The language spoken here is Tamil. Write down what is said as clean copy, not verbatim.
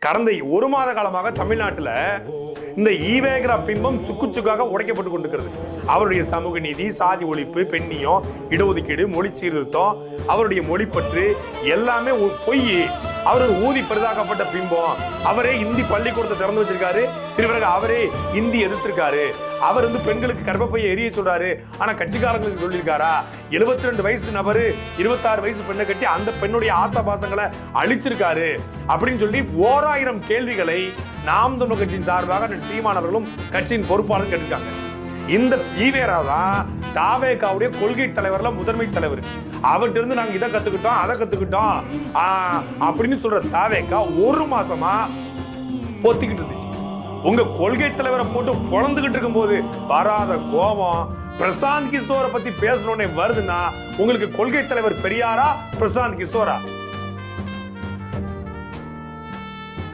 கடந்த ஒரு மாத காலமாக தமிழ்நாட்டில் இந்த ஈவேகிற பிம்பம் சுக்கு சுக்காக உடைக்கப்பட்டு கொண்டிருக்கிறது. அவருடைய சமூக நீதி, சாதி ஒழிப்பு, பெண்ணியம், இடஒதுக்கீடு, மொழி சீர்திருத்தம், அவருடைய மொழிப்பற்று எல்லாமே பொய். அவர் ஒரு ஊதி பெரிதாக்கப்பட்ட பிம்பம். அவரே இந்தி பள்ளிக்கூடத்தை திறந்து வச்சிருக்காரு. திருவிழா அவரே இந்தி எதிர்த்திருக்காரு. அவர் பெண்களுக்கு கர்ப்பப்பையை எரிய சொல்றாரு. ஆனா கட்சிக்காரங்களுக்கு சொல்லியிருக்காரா? 72 வயசு நபரு 26 வயசு பெண்ணை கட்டி அந்த பெண்ணுடைய ஆசாபாசங்களை அழிச்சிருக்காரு அப்படின்னு சொல்லி 1000 கேள்விகளை நாம் தமிழர் கட்சியின் சார்பாக சீமானவர்களும் கட்சியின் பொறுப்பாளரும் கேட்டிருக்காங்க. இந்த ஈவேரா தான் தாவேகாவுடைய கொள்கை தலைவர்ல முதன்மை தலைவர். அவர்கிட்ட இருந்து நாங்க இதை கத்துக்கிட்டோம், அதை கத்துக்கிட்டோம் அப்படின்னு சொல்ற தாவேகா ஒரு மாசமா பொத்திக்கிட்டு இருந்துச்சு. உங்க கொள்கை தலைவரை போட்டு பொழந்துகிட்டு இருக்கும் போது வராத கோபம் பிரசாந்த் கிஷோரை பத்தி பேசணும்னே வருதுன்னா உங்களுக்கு கொள்கை தலைவர் பெரியாரா பிரசாந்த் கிஷோரா?